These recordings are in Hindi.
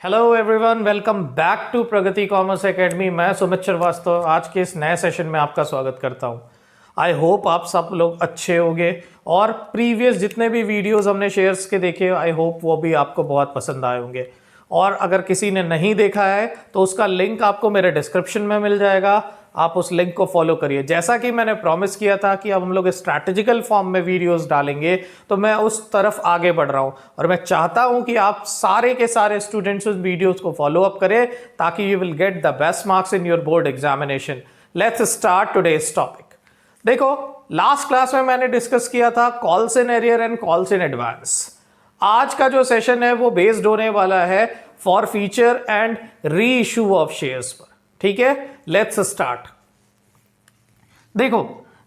Hello everyone, welcome back to Pragati commerce academy. मैं सुमित श्रीवास्तव आज के इस नए सेशन में आपका स्वागत करता हूं। आई होप आप सब लोग अच्छे होंगे और प्रीवियस जितने भी वीडियोस हमने शेयर्स के देखे आई होप वो भी आपको बहुत पसंद आए होंगे। और अगर किसी ने नहीं देखा है तो उसका लिंक आपको मेरे डिस्क्रिप्शन में मिल जाएगा, आप उस लिंक को फॉलो करिए। जैसा कि मैंने प्रॉमिस किया था कि अब हम लोग स्ट्रैटेजिकल फॉर्म में वीडियोस डालेंगे, तो मैं उस तरफ आगे बढ़ रहा हूं और मैं चाहता हूं कि आप सारे के सारे स्टूडेंट्स उस वीडियोस को फॉलो अप करें ताकि you will get the best marks in your board examination. Let's start today's topic. देखो, लास्ट क्लास में मैंने डिस्कस किया था calls in arrear and calls in advance. आज का जो सेशन है वो बेस्ड होने वाला है for feature and re issue of shares पर। ठीक है, लेट्स स्टार्ट। देखो,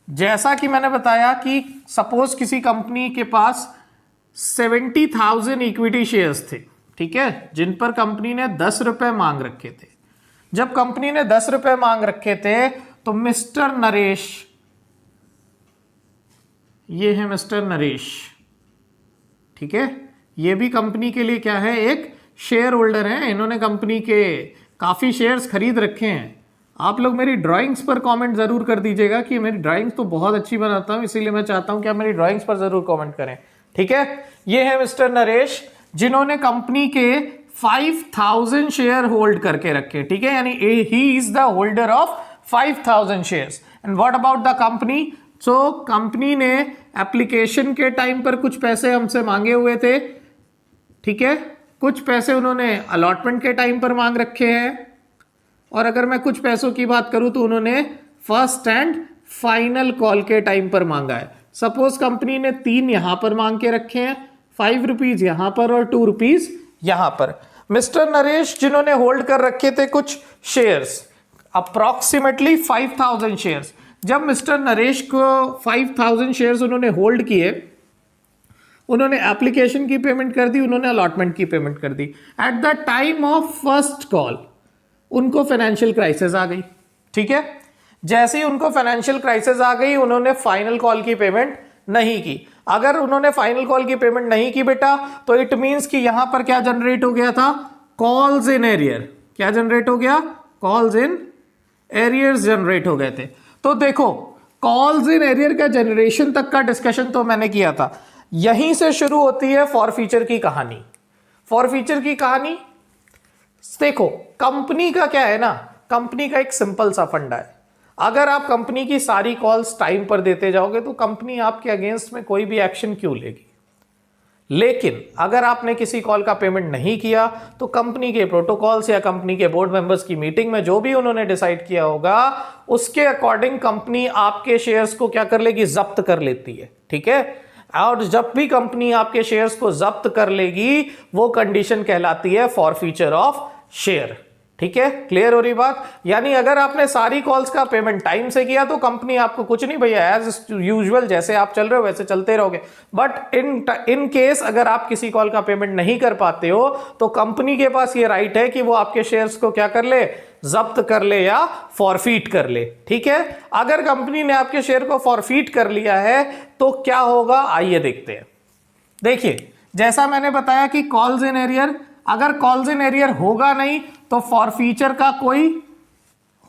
जैसा कि मैंने बताया कि सपोज किसी कंपनी के पास 70,000 इक्विटी शेयर्स थे, ठीक है, जिन पर कंपनी ने 10 रुपए मांग रखे थे। जब कंपनी ने 10 रुपए मांग रखे थे तो मिस्टर नरेश, ये है मिस्टर नरेश, ठीक है, ये भी कंपनी के लिए क्या है, एक शेयर होल्डर है। इन्होंने कंपनी के काफी शेयर्स खरीद रखे हैं। आप लोग मेरी ड्राइंग्स पर कमेंट जरूर कर दीजिएगा कि मेरी ड्राइंग्स तो बहुत अच्छी बनाता हूं, इसीलिए मैं चाहता हूं कि आप मेरी ड्राइंग्स पर जरूर कमेंट करें। ठीक है, ये है मिस्टर नरेश जिन्होंने कंपनी के 5,000 शेयर होल्ड करके रखे। ठीक है, यानी he is the holder of 5,000 shares. And what about the company? So company ने एप्लीकेशन के टाइम पर कुछ पैसे हमसे मांगे हुए थे, ठीक है, कुछ पैसे उन्होंने अलॉटमेंट के टाइम पर मांग रखे हैं, और अगर मैं कुछ पैसों की बात करूं तो उन्होंने फर्स्ट एंड फाइनल कॉल के टाइम पर मांगा है। सपोज कंपनी ने 3 यहां पर मांग के रखे हैं, 5 रुपीज यहां पर और 2 रुपीज यहां पर। मिस्टर नरेश जिन्होंने होल्ड कर रखे थे कुछ शेयर्स, अप्रॉक्सीमेटली 5,000 शेयर्स। जब मिस्टर नरेश को 5,000 शेयर्स उन्होंने होल्ड किए, उन्होंने एप्लीकेशन की पेमेंट कर दी, उन्होंने अलॉटमेंट की पेमेंट कर दी। At the time of first call उनको फाइनेंशियल क्राइसिस आ गई। ठीक है, जैसे ही उनको फाइनेंशियल क्राइसिस आ गई, उन्होंने फाइनल कॉल की पेमेंट नहीं की। अगर उन्होंने फाइनल कॉल की पेमेंट नहीं की बेटा, तो इट मींस कि यहां पर क्या जनरेट हो गया था, कॉल्स इन एरियर। क्या जनरेट हो गया? कॉल्स इन एरियर्स जनरेट हो गए थे। तो देखो, कॉल्स इन एरियर का जनरेशन तक का डिस्कशन तो मैंने किया था। यहीं से शुरू होती है फॉर फीचर की कहानी। फॉर फीचर की कहानी देखो, कंपनी का क्या है ना, कंपनी का एक सिंपल सा फंडा है। अगर आप कंपनी की सारी कॉल्स टाइम पर देते जाओगे तो कंपनी आपके अगेंस्ट में कोई भी एक्शन क्यों लेगी। लेकिन अगर आपने किसी कॉल का पेमेंट नहीं किया तो कंपनी के प्रोटोकॉल्स या कंपनी के बोर्ड मेंबर्स की मीटिंग में जो भी उन्होंने डिसाइड किया होगा उसके अकॉर्डिंग कंपनी आपके शेयर्स को क्या कर लेगी, जब्त कर लेती है। ठीक है, और जब भी कंपनी आपके शेयर्स को जब्त कर लेगी वो कंडीशन कहलाती है फॉर फीचर ऑफ शेयर। ठीक है, क्लियर हो रही बात? यानी अगर आपने सारी कॉल्स का पेमेंट टाइम से किया तो कंपनी आपको कुछ नहीं, भैया एज यूजुअल जैसे आप चल रहे हो वैसे चलते रहोगे। बट इन केस अगर आप किसी कॉल का पेमेंट नहीं कर पाते हो तो कंपनी के पास ये राइट है कि वो आपके शेयर्स को क्या कर ले, जब्त कर ले या फॉरफीट कर ले। ठीक है, अगर कंपनी ने आपके शेयर को फॉरफीट कर लिया है तो क्या होगा, आइए देखते हैं। देखिए, जैसा मैंने बताया कि कॉल्स इन एरियर, अगर कॉल्स इन एरियर होगा नहीं तो फॉरफीचर का कोई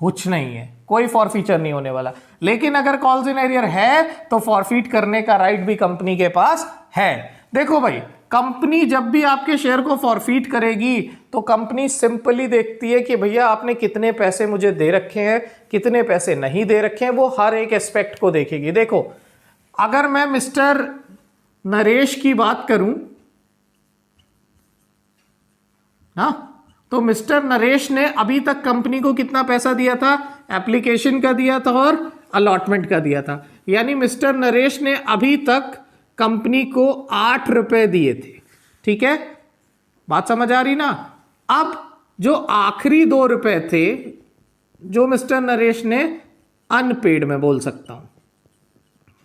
कुछ नहीं है, कोई फॉरफीचर नहीं होने वाला। लेकिन अगर कॉल्स इन एरियर है तो फॉरफीट करने का राइट भी कंपनी के पास है। देखो भाई, कंपनी जब भी आपके शेयर को फॉरफीट करेगी तो कंपनी सिंपली देखती है कि भैया आपने कितने पैसे मुझे दे रखे हैं, कितने पैसे नहीं दे रखे हैं, वो हर एक एस्पेक्ट को देखेगी। देखो, अगर मैं मिस्टर नरेश की बात करूं ना, तो मिस्टर नरेश ने अभी तक कंपनी को कितना पैसा दिया था, एप्लीकेशन का दिया था और अलॉटमेंट का दिया था। यानी मिस्टर नरेश ने अभी तक कंपनी को 8 रुपए दिए थे। ठीक है, बात समझ आ रही ना? अब जो आखिरी 2 रुपए थे जो मिस्टर नरेश ने अनपेड में बोल सकता हूं,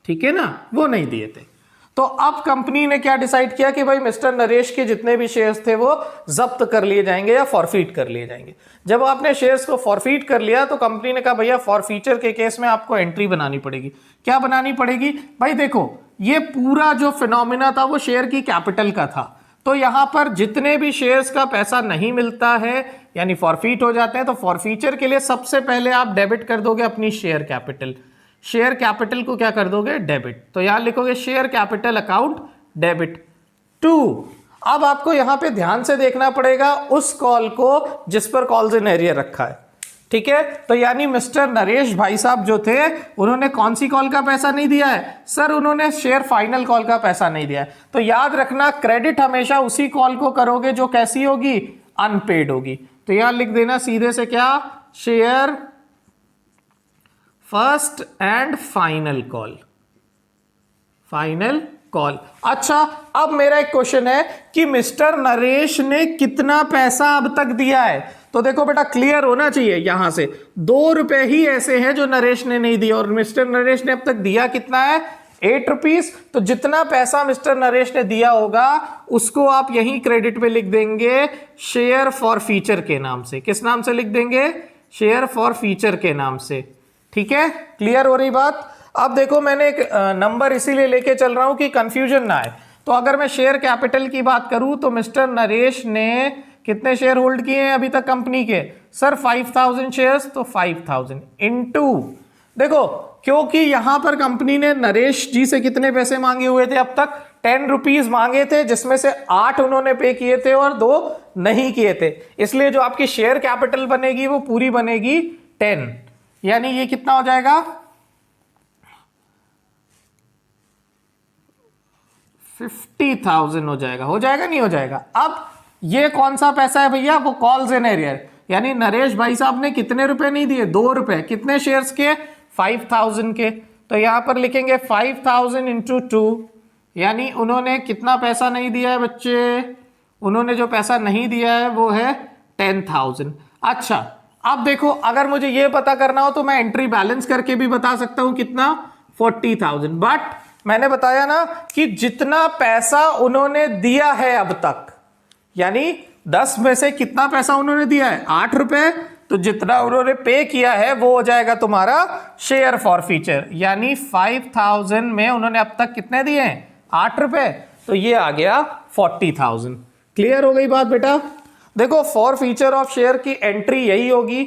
ठीक है ना, वो नहीं दिए थे। तो अब कंपनी ने क्या डिसाइड किया कि भाई मिस्टर नरेश के जितने भी शेयर्स थे वो जब्त कर लिए जाएंगे या फॉरफीट कर लिए जाएंगे। जब आपने शेयर्स को फॉरफीट कर लिया तो कंपनी ने कहा भैया फॉरफीचर के केस में आपको एंट्री बनानी पड़ेगी। क्या बनानी पड़ेगी भाई? देखो, ये पूरा जो फिनोमिना था वो शेयर की कैपिटल का था। तो यहां पर जितने भी शेयर्स का पैसा नहीं मिलता है यानी फॉरफीट हो जाते हैं, तो फॉरफीचर के लिए सबसे पहले आप डेबिट कर दोगे अपनी शेयर कैपिटल। शेयर कैपिटल को क्या कर दोगे? डेबिट। तो यहां लिखोगे share capital account debit to. अब आपको यहां पे ध्यान से देखना पड़ेगा उस कॉल को जिस पर कॉल्स इन एरियर रखा है, ठीक है। तो यानी मिस्टर नरेश भाई साहब जो थे उन्होंने कौन सी कॉल का पैसा नहीं दिया है? सर उन्होंने शेयर फाइनल कॉल का पैसा नहीं दिया है। तो याद रखना क्रेडिट हमेशा उसी कॉल को करोगे जो कैसी होगी? अनपेड होगी। तो यहां लिख देना सीधे से क्या? Share first and final call, final call. अच्छा, अब मेरा एक क्वेश्चन है कि मिस्टर नरेश ने कितना पैसा अब तक दिया है? तो देखो बेटा क्लियर होना चाहिए, यहां से 2 रुपए ही ऐसे हैं जो नरेश ने नहीं दिया और मिस्टर नरेश ने अब तक दिया कितना है? 8 रुपीज। तो जितना पैसा मिस्टर नरेश ने दिया होगा उसको आप यहीं क्रेडिट पे लिख देंगे शेयर फॉर फीचर के नाम से। किस नाम से लिख देंगे? शेयर फॉर फीचर के नाम से। ठीक है, क्लियर हो रही बात? अब देखो मैंने एक नंबर इसीलिए लेके चल रहा हूं कि कंफ्यूजन ना आए। तो अगर मैं शेयर कैपिटल की बात करूं तो मिस्टर नरेश ने कितने शेयर होल्ड किए हैं अभी तक कंपनी के? Sir 5000 shares. तो 5000 इनटू, देखो क्योंकि यहां पर कंपनी ने नरेश जी से कितने पैसे मांगे हुए थे अब तक? 10 रुपीज मांगे थे, जिसमें से 8 उन्होंने पे किए थे और 2 नहीं किए थे। इसलिए जो आपकी शेयर कैपिटल बनेगी वो पूरी बनेगी 10। यानी ये कितना हो जाएगा? 50,000 हो जाएगा। हो जाएगा नहीं हो जाएगा? अब ये कौन सा पैसा है भैया? वो कॉल्स इन एरियर। यानी नरेश भाई साहब ने कितने रुपए नहीं दिए? 2 रुपए। कितने शेयर्स के? 5000 के। तो यहां पर लिखेंगे 5000 इंटू 2, यानी उन्होंने कितना पैसा नहीं दिया है बच्चे? उन्होंने जो पैसा नहीं दिया है वो है 10,000। अच्छा, अब देखो अगर मुझे ये पता करना हो तो मैं एंट्री बैलेंस करके भी बता सकता हूं कितना? 40,000। बट मैंने बताया ना कि जितना पैसा उन्होंने दिया है अब तक, यानी 10 में से कितना पैसा उन्होंने दिया है? 8 रुपए। तो जितना उन्होंने पे किया है वो हो जाएगा तुम्हारा शेयर फॉर फीचर। यानी 5000 में उन्होंने अब तक कितने दिए हैं? 8 रुपए। तो ये आ गया 40,000। क्लियर हो गई बात बेटा? देखो फॉर फीचर ऑफ शेयर की एंट्री यही होगी।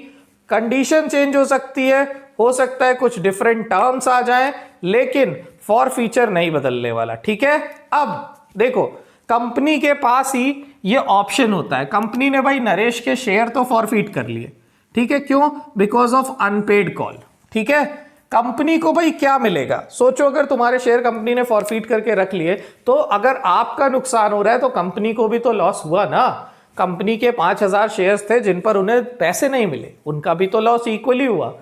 कंडीशन चेंज हो सकती है, हो सकता है कुछ डिफरेंट टर्म्स आ जाएं, लेकिन फॉर फीचर नहीं बदलने वाला। ठीक है, अब देखो कंपनी के पास ही ये ऑप्शन होता है। कंपनी ने भाई नरेश के शेयर तो फॉरफीट कर लिए, ठीक है, क्यों? Because of unpaired call. ठीक है, कंपनी को भाई क्या मिलेगा? सोचो अगर तुम्हारे शेयर कंपनी ने फॉरफीट करके रख लिए तो अगर आपका नुकसान हो रहा है तो कंपनी को भी तो लॉस हुआ ना। कंपनी के 5000 शेयर्स थे जिन पर उन्हें पैसे नहीं मिले, उनका भी तो लॉस इक्वली हुआ।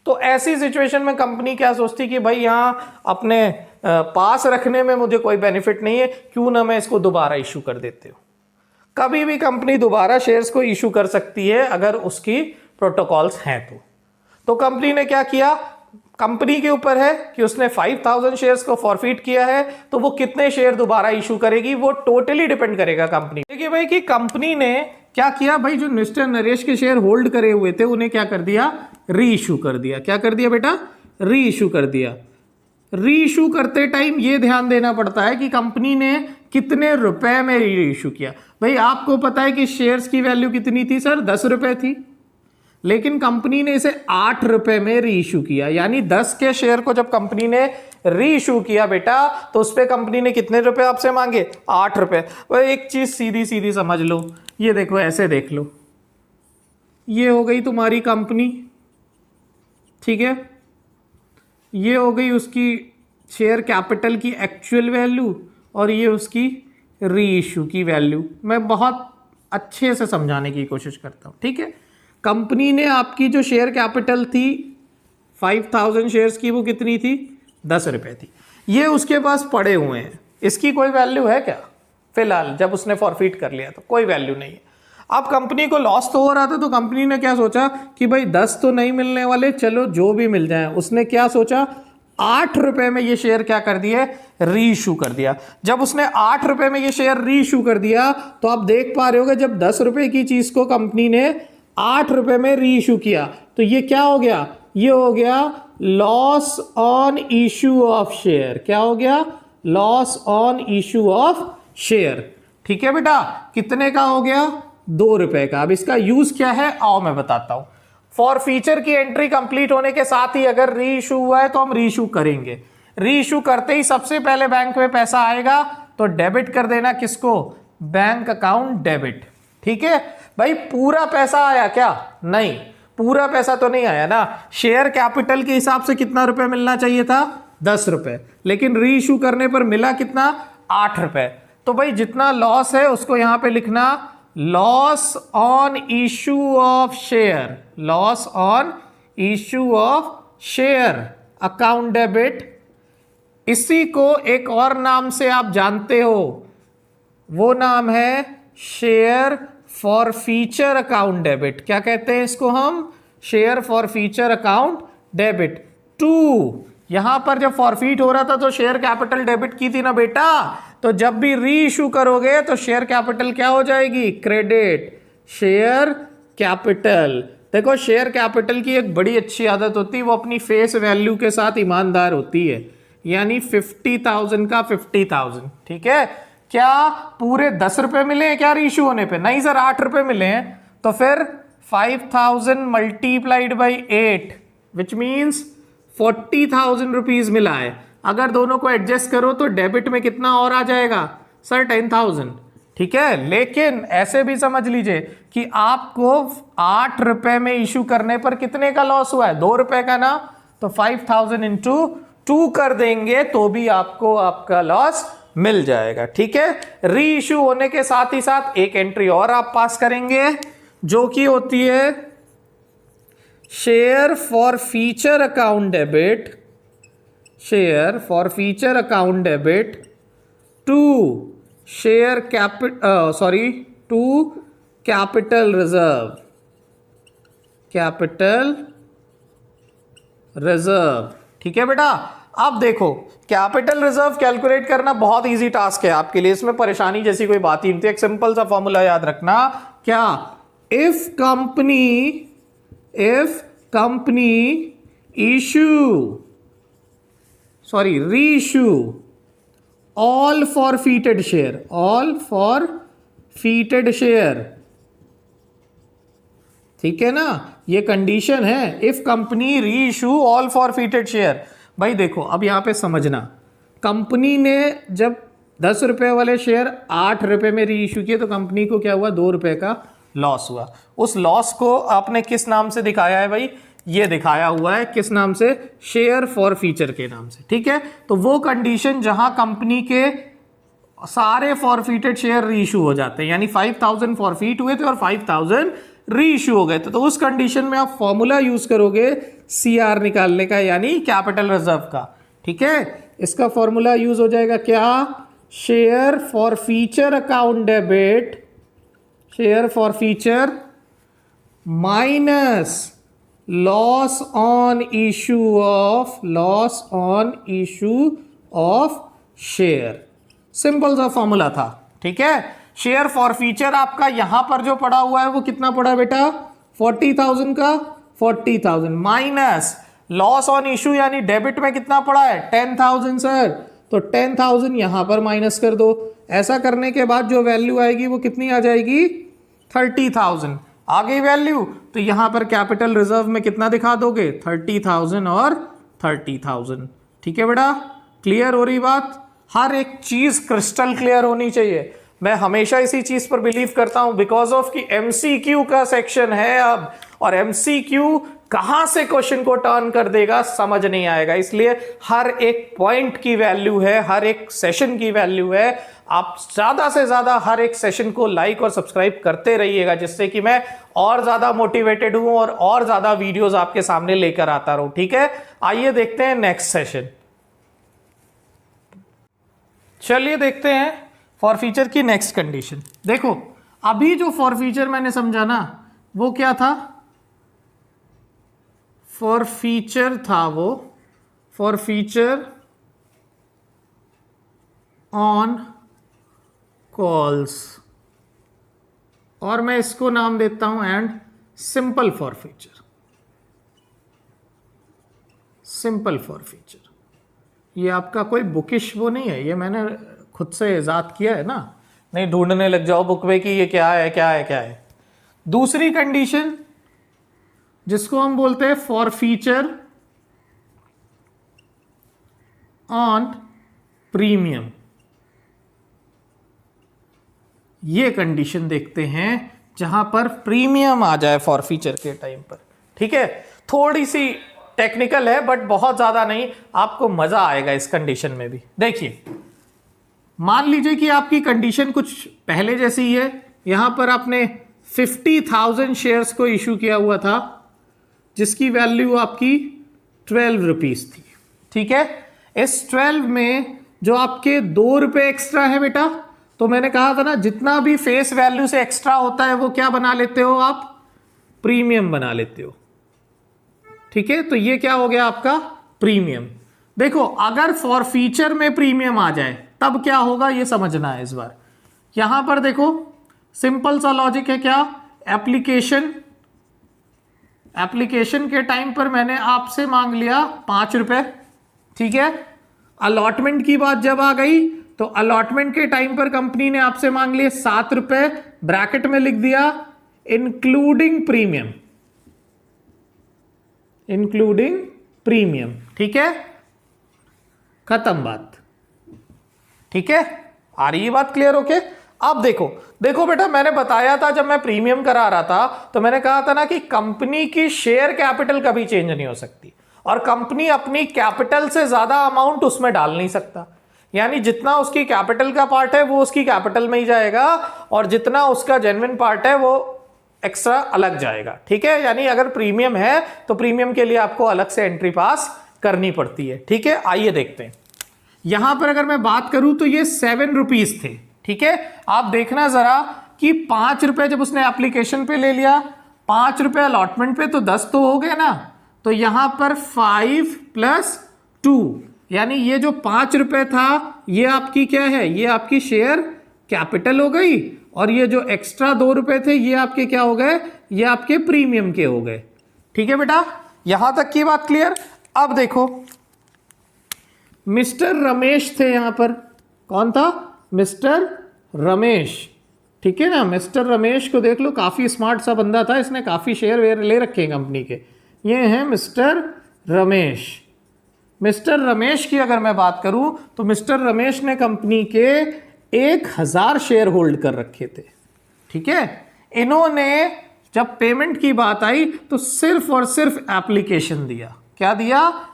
तो ऐसी सिचुएशन में कंपनी क्या सोचती कि भाई यहां अपने पास रखने में मुझे कोई बेनिफिट नहीं है, क्यों ना मैं इसको दोबारा इशू कर देते हो। कभी भी कंपनी दोबारा शेयर्स को इशू कर सकती है अगर उसकी प्रोटोकॉल्स हैं तो कंपनी ने क्या किया? कंपनी के ऊपर है कि उसने 5000 शेयर्स को फॉरफीट किया है, तो वो कितने शेयर दोबारा इशू करेगी वो टोटली डिपेंड करेगा कंपनी। देखिए भाई कि कंपनी ने क्या किया, भाई जो मिस्टर नरेश के शेयर होल्ड करे हुए थे उन्हें क्या कर दिया? री इशू कर दिया। क्या कर दिया बेटा? री इशू कर दिया। री इशू करते टाइम ये ध्यान देना पड़ता है कि कंपनी ने कितने रुपए में री इशू किया। भाई आपको पता है कि शेयर्स की वैल्यू कितनी थी सर? 10 रुपए थी, लेकिन कंपनी ने इसे 8 रुपए में री इशू किया। यानी 10 के शेयर को जब कंपनी ने री इशू किया बेटा तो उस पर कंपनी ने कितने रुपए आपसे मांगे? 8 रुपए। वह एक चीज सीधी सीधी समझ लो, ये देखो ऐसे देख लो, ये हो गई तुम्हारी कंपनी, ठीक है, ये हो गई उसकी शेयर कैपिटल की एक्चुअल वैल्यू और ये उसकी री इशू की वैल्यू। मैं बहुत अच्छे से समझाने की कोशिश करता हूं, ठीक है। कंपनी ने आपकी जो शेयर कैपिटल थी 5000 शेयर्स की, वो कितनी थी? 10 रुपए थी। ये उसके पास पड़े हुए हैं, इसकी कोई वैल्यू है क्या? फिलहाल जब उसने फॉरफीट कर लिया तो कोई वैल्यू नहीं है। अब कंपनी को लॉस तो हो रहा था, तो कंपनी ने क्या सोचा कि भाई 10 तो नहीं मिलने वाले, चलो जो भी मिल जाए। उसने क्या सोचा? 8 रुपए में ये शेयर क्या कर दिए? री इशू कर दिया। जब उसने 8 रुपए में ये शेयर री इशू कर दिया तो आप देख पा रहे होगे, जब 10 रुपए की चीज को कंपनी ने 8 रुपए में री इशू किया तो ये क्या हो गया? ये हो गया loss on issue of share. क्या हो गया? Loss on issue of share. ठीक है बेटा, कितने का हो गया? 2 रुपए का। अब इसका यूज क्या है आओ मैं बताता हूं। फॉर फीचर की एंट्री कंप्लीट होने के साथ ही अगर री इशू हुआ है तो हम री इशू करेंगे। री इशू करते ही सबसे पहले बैंक में पैसा आएगा तो डेबिट कर देना किसको? Bank account debit. ठीक है भाई, पूरा पैसा आया क्या? नहीं, पूरा पैसा तो नहीं आया ना। शेयर कैपिटल के हिसाब से कितना रुपए मिलना चाहिए था? 10 रुपए, लेकिन री इशू करने पर मिला कितना? 8 रुपए। तो भाई जितना लॉस है उसको यहां पे लिखना loss on issue of share, loss on issue of share account debit. इसी को एक और नाम से आप जानते हो, वो नाम है share forfeiture account debit. क्या कहते हैं इसको हम? Share forfeiture account debit. 2 यहां पर जब फॉरफीट हो रहा था तो शेयर कैपिटल डेबिट की थी ना बेटा, तो जब भी री इशू करोगे तो शेयर कैपिटल क्या हो जाएगी? Credit share capital. देखो शेयर कैपिटल की एक बड़ी अच्छी आदत होती है, वो अपनी फेस वैल्यू के साथ ईमानदार होती है, यानी 50,000 का 50,000। ठीक है, क्या पूरे 10 रुपए मिले हैं क्या री इशू होने पे? नहीं सर, 8 रुपए मिले हैं। तो फिर 5,000 multiplied by 8 which means 40,000 rupees मिला है। अगर दोनों को एडजस्ट करो तो डेबिट में कितना और आ जाएगा? सर 10,000। ठीक है, लेकिन ऐसे भी समझ लीजिए कि आपको 8 रुपए में इशू करने पर कितने का लॉस हुआ है? 2 रुपए का ना। तो 5,000 इंटू 2 कर देंगे तो भी आपको आपका लॉस मिल जाएगा। ठीक है, री इशू होने के साथ ही साथ एक एंट्री और आप पास करेंगे जो कि होती है share forfeiture account debit, share forfeiture account debit to share to capital reserve, capital reserve. ठीक है बेटा, अब देखो कैपिटल रिजर्व कैलकुलेट करना बहुत इजी टास्क है आपके लिए, इसमें परेशानी जैसी कोई बात ही नहीं। तो एक सिंपल सा फॉर्मूला याद रखना, क्या? If company reissue all forfeited share, ठीक है ना, ये कंडीशन है। If company reissue all forfeited share. भाई देखो अब यहां पे समझना, कंपनी ने जब 10 रुपए वाले शेयर 8 रुपए में रीइश्यू किए तो कंपनी को क्या हुआ? 2 रुपए का लॉस हुआ। उस लॉस को आपने किस नाम से दिखाया है भाई? ये दिखाया हुआ है किस नाम से? शेयर फॉर फीचर के नाम से। ठीक है, तो वो कंडीशन जहां कंपनी के सारे फॉरफीटेड शेयर रीइश्यू हो जाते हैं, यानी 5,000 फॉरफीट हुए थे और 5,000 री इशू हो गए थे, तो उस कंडीशन में आप फॉर्मूला यूज करोगे सीआर निकालने का, यानी कैपिटल रिजर्व का। ठीक है, इसका फॉर्मूला यूज हो जाएगा क्या? Share forfeiture account debit, share for feature minus loss on issue of share. Simple सा फॉर्मूला था। ठीक है, शेयर फॉर फीचर आपका यहां पर जो पड़ा हुआ है वो कितना पड़ा बेटा? 40,000 का 40,000 माइनस लॉस ऑन इशू यानी डेबिट में कितना पड़ा है? 10,000 सर, तो 10,000 यहां पर माइनस कर दो। ऐसा करने के बाद जो वैल्यू आएगी वो कितनी आ जाएगी? 30,000 आ गई वैल्यू। तो यहां पर कैपिटल रिजर्व में कितना दिखा दोगे? 30,000 और 30,000। ठीक है बेटा, क्लियर हो रही बात? हर एक चीज क्रिस्टल क्लियर होनी चाहिए। मैं हमेशा इसी चीज पर बिलीव करता हूं, बिकॉज ऑफ कि एमसीक्यू का सेक्शन है अब, और एमसीक्यू कहां से क्वेश्चन को टर्न कर देगा समझ नहीं आएगा। इसलिए हर एक पॉइंट की वैल्यू है, हर एक सेशन की वैल्यू है। आप ज्यादा से ज्यादा हर एक सेशन को लाइक और सब्सक्राइब करते रहिएगा, जिससे कि मैं और ज्यादा मोटिवेटेड हूं और ज्यादा वीडियोस आपके सामने लेकर आता रहूं। ठीक है, आइए देखते हैं नेक्स्ट सेशन। चलिए देखते हैं फॉर फीचर की नेक्स्ट कंडीशन। देखो अभी जो फॉर फीचर मैंने समझा ना, वो क्या था? फॉर फीचर था वो फॉर फीचर ऑन कॉल्स, और मैं इसको नाम देता हूं and simple for feature, simple for feature. ये आपका कोई बुकिश वो नहीं है, ये मैंने खुद से इजाद किया है ना, नहीं ढूंढने लग जाओ बुक में कि ये क्या है क्या है क्या है। दूसरी कंडीशन जिसको हम बोलते हैं फॉरफीचर ऑन प्रीमियम, ये कंडीशन देखते हैं जहां पर प्रीमियम आ जाए फॉरफीचर के टाइम पर। ठीक है, थोड़ी सी टेक्निकल है बट बहुत ज्यादा नहीं, आपको मजा आएगा इस कंडीशन में भी। देखिए मान लीजिए कि आपकी कंडीशन कुछ पहले जैसी ही है, यहां पर आपने 50,000 शेयर्स को इशू किया हुआ था जिसकी वैल्यू आपकी 12 रुपीज थी। ठीक है, इस 12 में जो आपके 2 रुपए एक्स्ट्रा है बेटा, तो मैंने कहा था ना जितना भी फेस वैल्यू से एक्स्ट्रा होता है वो क्या बना लेते हो आप, प्रीमियम बना लेते हो। ठीक है, तो ये क्या हो गया आपका प्रीमियम। देखो अगर फॉरफीचर में प्रीमियम आ जाए तब क्या होगा ये समझना है इस बार। यहां पर देखो सिंपल सा लॉजिक है, क्या एप्लीकेशन के टाइम पर मैंने आपसे मांग लिया 5 रुपए। ठीक है, अलॉटमेंट की बात जब आ गई तो अलॉटमेंट के टाइम पर कंपनी ने आपसे मांग लिए 7 रुपए, ब्रैकेट में लिख दिया इंक्लूडिंग प्रीमियम। ठीक है, खत्म बात। ठीक है, आ रही है बात क्लियर होके। अब देखो बेटा, मैंने बताया था जब मैं प्रीमियम करा रहा था तो मैंने कहा था ना कि कंपनी की शेयर कैपिटल कभी चेंज नहीं हो सकती और कंपनी अपनी कैपिटल से ज्यादा अमाउंट उसमें डाल नहीं सकता। यानी जितना उसकी कैपिटल का पार्ट है वो उसकी कैपिटल में ही जाएगा और जितना उसका जेन्युइन पार्ट है वो एक्स्ट्रा अलग जाएगा। ठीक है, यानी अगर प्रीमियम है तो प्रीमियम के लिए आपको अलग से एंट्री पास करनी पड़ती है। ठीक है, आइए देखते हैं। यहां पर अगर मैं बात करूं तो ये 7 रुपीज थे। ठीक है, आप देखना जरा कि 5 रुपए जब उसने एप्लीकेशन पे ले लिया, 5 रुपए अलॉटमेंट पे, तो 10 तो हो गए ना। तो यहां पर 5 + 2 यानी ये जो 5 रुपए था ये आपकी क्या है, ये आपकी शेयर कैपिटल हो गई और ये जो एक्स्ट्रा 2 रुपए थे ये आपके क्या हो गए, ये आपके प्रीमियम के हो गए। ठीक है बेटा, यहां तक की बात क्लियर। अब देखो मिस्टर रमेश थे यहां पर, कौन था, मिस्टर रमेश। ठीक है ना, मिस्टर रमेश को देख लो, काफी स्मार्ट सा बंदा था, इसने काफी शेयर वेयर ले रखे हैं कंपनी के। ये हैं मिस्टर रमेश। मिस्टर रमेश की अगर मैं बात करूं तो मिस्टर रमेश ने कंपनी के 1000 शेयर होल्ड कर रखे थे। ठीक है, इन्होंने जब पेमेंट की बात आई तो सिर्फ और सिर्फ एप्लीकेशन दिया। क्या दिया,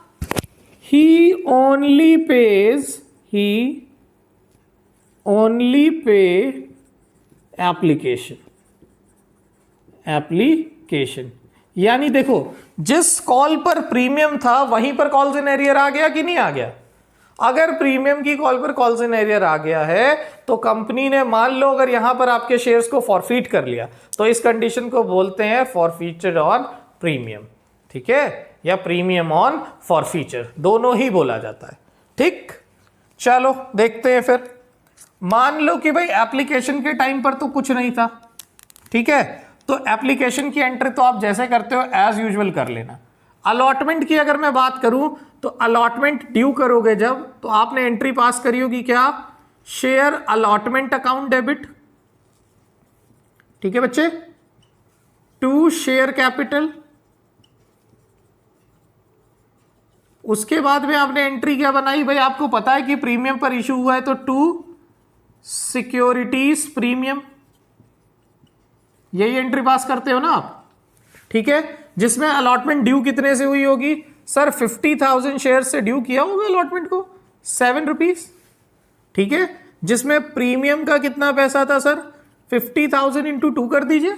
ही ओनली पे एप्लीकेशन। यानी देखो जिस कॉल पर प्रीमियम था वहीं पर कॉल्स इन एरियर आ गया कि नहीं आ गया। अगर प्रीमियम की कॉल पर कॉल्स इन एरियर आ गया है तो कंपनी ने मान लो अगर यहां पर आपके शेयर्स को फॉरफीट कर लिया तो इस कंडीशन को बोलते हैं फॉरफीचर ऑन प्रीमियम। ठीक है, या प्रीमियम ऑन फॉरफीचर, दोनों ही बोला जाता है। ठीक, चलो देखते हैं फिर। मान लो कि भाई एप्लीकेशन के टाइम पर तो कुछ नहीं था। ठीक है, तो एप्लीकेशन की एंट्री तो आप जैसे करते हो एज यूजुअल कर लेना। अलॉटमेंट की अगर मैं बात करूं तो अलॉटमेंट ड्यू करोगे जब, तो आपने एंट्री पास करी होगी क्या, शेयर अलॉटमेंट अकाउंट डेबिट। ठीक है बच्चे, टू शेयर कैपिटल। उसके बाद में आपने एंट्री क्या बनाई, भाई आपको पता है कि प्रीमियम पर इशू हुआ है तो टू सिक्योरिटीज प्रीमियम, यही एंट्री पास करते हो ना आप। ठीक है, जिसमें अलॉटमेंट ड्यू कितने से हुई होगी, सर 50,000 शेयर से ड्यू किया होगा अलॉटमेंट को 7 रुपीज। ठीक है, जिसमें प्रीमियम का कितना पैसा था सर, 50,000 इंटू 2 कर दीजिए।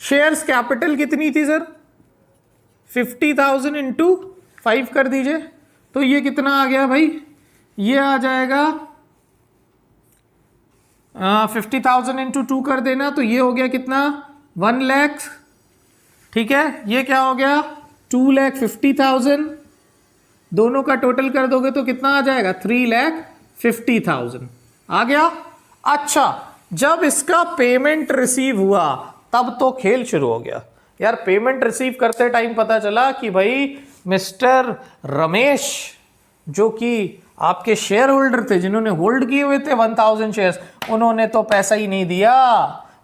शेयर्स कैपिटल कितनी थी सर, 50,000 इंटू 5 कर दीजिए, तो ये कितना आ गया भाई, ये आ जाएगा 50,000 इंटू 2 कर देना, तो ये हो गया कितना, 1 लाख। ठीक है, ये क्या हो गया, 2,50,000। दोनों का टोटल कर दोगे तो कितना आ जाएगा, 3,50,000 आ गया। अच्छा, जब इसका पेमेंट रिसीव हुआ तब तो खेल शुरू हो गया यार। पेमेंट रिसीव करते टाइम पता चला कि भाई मिस्टर रमेश जो कि आपके शेयर होल्डर थे, जिन्होंने होल्ड किए हुए थे 1000 शेयर्स, उन्होंने तो पैसा ही नहीं दिया,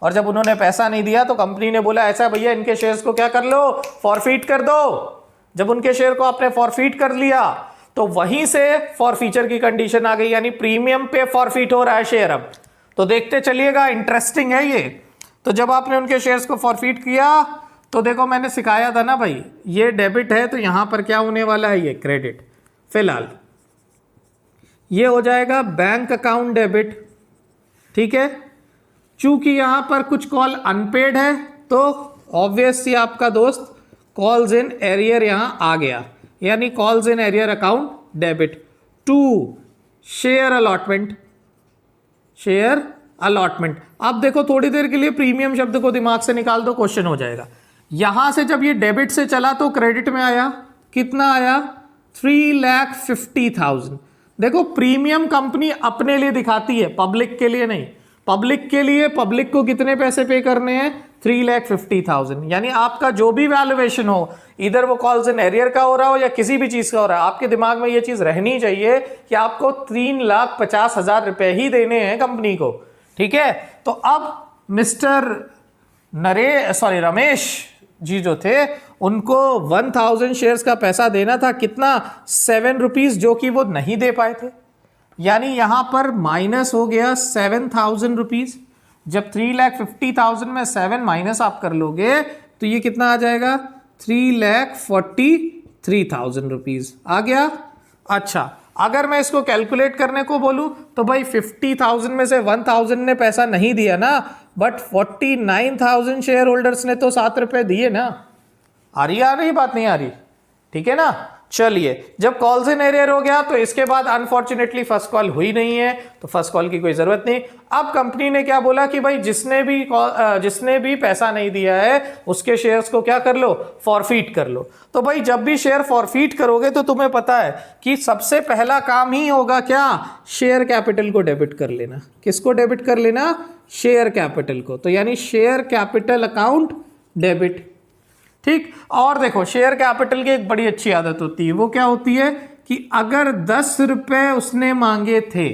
और जब उन्होंने पैसा नहीं दिया तो कंपनी ने बोला ऐसा भैया इनके शेयर्स को क्या कर लो, फॉरफीट कर दो। जब उनके शेयर को आपने फॉरफीट कर लिया तो वहीं से फॉरफीचर की कंडीशन आ गई, यानी प्रीमियम पे फॉरफीट हो रहा है शेयर। अब तो देखते चलिएगा, इंटरेस्टिंग है ये। तो जब आपने उनके शेयर्स को फॉरफीट किया तो देखो मैंने सिखाया था ना भाई, ये डेबिट है तो यहां पर क्या होने वाला है, ये क्रेडिट। फिलहाल ये हो जाएगा बैंक अकाउंट डेबिट, ठीक है। चूंकि यहां पर कुछ कॉल अनपेड है तो ऑब्वियसली आपका दोस्त कॉल्स इन एरियर यहां आ गया, यानी calls in arrear account debit to share allotment. Share allotment, अब देखो थोड़ी देर के लिए प्रीमियम शब्द को दिमाग से निकाल दो, क्वेश्चन हो जाएगा। यहां से जब ये डेबिट से चला तो क्रेडिट में आया, कितना आया, 3,50,000। देखो प्रीमियम कंपनी अपने लिए दिखाती है, पब्लिक के लिए नहीं। पब्लिक के लिए, पब्लिक को कितने पैसे पे करने हैं, 3,50,000। यानी आपका जो भी वैल्यूएशन हो, इधर वो कॉल्स इन एरियर का हो रहा हो या किसी भी चीज का हो रहा है, आपके दिमाग में ये चीज रहनी चाहिए कि आपको 3,50,000 ही देने हैं कंपनी को, ठीक है। तो अब मिस्टर रमेश जी जो थे उनको 1,000 शेयर्स का पैसा देना था, कितना, 7 रुपीज, जो कि वो नहीं दे पाए थे। यानी यहां पर माइनस हो गया 7,000 रुपीज। जब 3,50,000 में 7 माइनस आप कर लोगे तो ये कितना आ जाएगा, 3,43,000 रुपीज आ गया। अच्छा, अगर मैं इसको कैलकुलेट करने को बोलूं तो भाई 50,000 में से 1,000 ने पैसा नहीं दिया ना, बट 49,000 शेयर होल्डर्स ने तो 7 रुपए दिए ना। आ रही बात, नहीं आ रही, ठीक है ना। चलिए, जब कॉल्स इन एरियर हो गया तो इसके बाद अनफॉर्चुनेटली फर्स्ट कॉल हुई नहीं है, तो फर्स्ट कॉल की कोई जरूरत नहीं। अब कंपनी ने क्या बोला कि भाई जिसने भी पैसा नहीं दिया है उसके शेयर्स को क्या कर लो, फॉरफीट कर लो। तो भाई जब भी शेयर फॉरफीट करोगे तो तुम्हें पता है कि सबसे पहला काम ही होगा क्या, शेयर कैपिटल को डेबिट कर लेना। किसको डेबिट कर लेना, शेयर कैपिटल को। तो यानी शेयर कैपिटल अकाउंट डेबिट, ठीक। और देखो शेयर कैपिटल की एक बड़ी अच्छी आदत होती है, वो क्या होती है कि अगर 10 रुपए उसने मांगे थे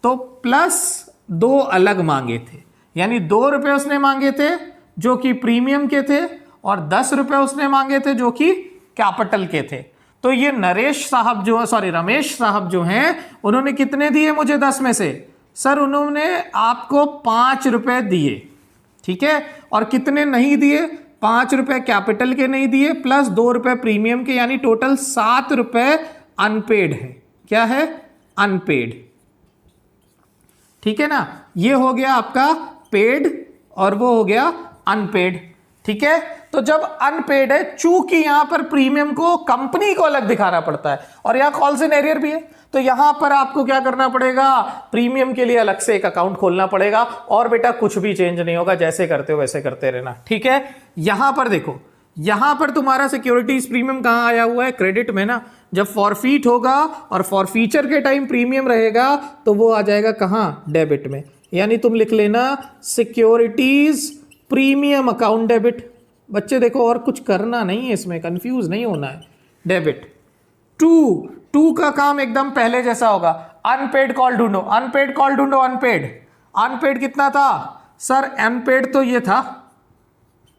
तो प्लस 2 अलग मांगे थे, यानी 2 रुपए उसने मांगे थे जो कि प्रीमियम के थे और 10 रुपए उसने मांगे थे जो कि कैपिटल के थे। तो ये रमेश साहब जो हैं उन्होंने कितने दिए मुझे 10 में से, सर उन्होंने आपको 5 रुपए दिए, ठीक है। और कितने नहीं दिए, 5 रुपए कैपिटल के नहीं दिए प्लस 2 रुपए प्रीमियम के, यानी टोटल 7 रुपए अनपेड है। क्या है, अनपेड, ठीक है ना। ये हो गया आपका पेड और वो हो गया अनपेड, ठीक है। तो जब अनपेड है, चूंकि यहां पर प्रीमियम को कंपनी को अलग दिखाना पड़ता है और यहां कॉल्स इन एरियर भी है, तो यहां पर आपको क्या करना पड़ेगा, प्रीमियम के लिए अलग से एक अकाउंट खोलना पड़ेगा। और बेटा कुछ भी चेंज नहीं होगा, जैसे करते हो वैसे करते रहना, ठीक है। यहां पर देखो, यहां पर तुम्हारा सिक्योरिटीज प्रीमियम कहां आया हुआ है, क्रेडिट में ना। जब फॉरफीट होगा और फॉरफीचर के टाइम प्रीमियम रहेगा तो वो आ जाएगा कहां, डेबिट में। यानी तुम लिख लेना सिक्योरिटीज प्रीमियम अकाउंट डेबिट। बच्चे देखो और कुछ करना नहीं है इसमें, कंफ्यूज नहीं होना है, डेबिट। टू का काम एकदम पहले जैसा होगा, अनपेड कॉल ढूंढो, अनपेड कॉल ढूंढो, अनपेड कितना था सर, अनपेड तो ये था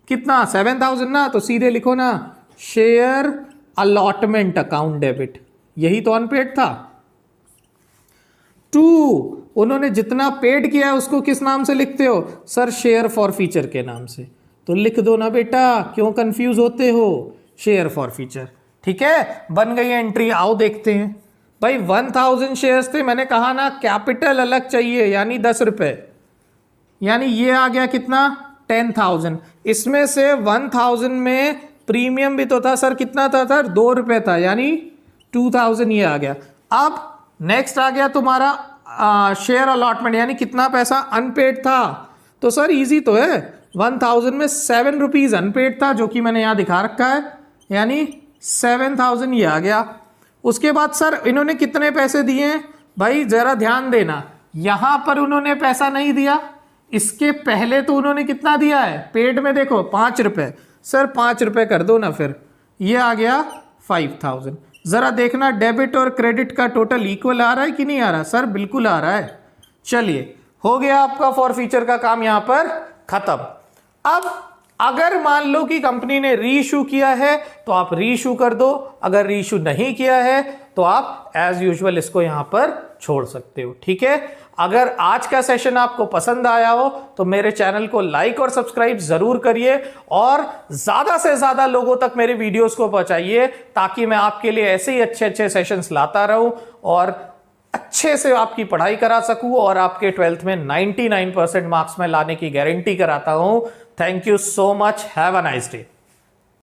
कितना, 7,000 ना, तो सीधे लिखो ना शेयर अलॉटमेंट अकाउंट डेबिट, यही तो अनपेड था। 2, उन्होंने जितना पेड किया है उसको किस नाम से लिखते हो, सर शेयर फॉर फीचर के नाम से। तो लिख दो ना बेटा, क्यों कंफ्यूज होते हो, शेयर फॉर फीचर, ठीक है। बन गई एंट्री, आओ देखते हैं। भाई 1,000 शेयर्स थे, मैंने कहा ना कैपिटल अलग चाहिए, यानी 10 रुपए, यानी ये आ गया कितना, 10,000। इसमें से 1,000 में प्रीमियम भी तो था सर, कितना था सर, 2 रुपए था, यानी 2,000 ये आ गया। अब नेक्स्ट आ गया तुम्हारा शेयर अलॉटमेंट, यानी कितना पैसा अनपेड था। तो सर इजी तो है, 1,000 में 7 रुपीज अनपेड था, जो कि मैंने यहां दिखा रखा है, यानी 7,000 ये आ गया। उसके बाद सर इन्होंने कितने पैसे दिए हैं, भाई जरा ध्यान देना, यहां पर उन्होंने पैसा नहीं दिया, इसके पहले तो उन्होंने कितना दिया है, पेड में देखो 5 रुपए, सर 5 रुपए कर दो ना, फिर ये आ गया 5,000। जरा देखना डेबिट और क्रेडिट का टोटल इक्वल आ रहा है कि नहीं आ रहा, सर बिल्कुल आ रहा है। चलिए हो गया आपका फॉर फ्यूचर का काम यहां पर खत्म। अब अगर मान लो कि कंपनी ने रीइश्यू किया है तो आप रीइश्यू कर दो, अगर रीइश्यू नहीं किया है तो आप एज यूजुअल इसको यहां पर छोड़ सकते हो। ठीक है, अगर आज का सेशन आपको पसंद आया हो तो मेरे चैनल को लाइक और सब्सक्राइब जरूर करिए और ज्यादा से ज्यादा लोगों तक मेरे वीडियोस को पहुंचाइए, ताकि मैं आपके लिए ऐसे ही अच्छे अच्छे सेशंस लाता रहूं और अच्छे से आपकी पढ़ाई करा सकूं और आपके 12th में 99% मार्क्स में लाने की गारंटी कराता हूं। Thank you so much, have a nice day.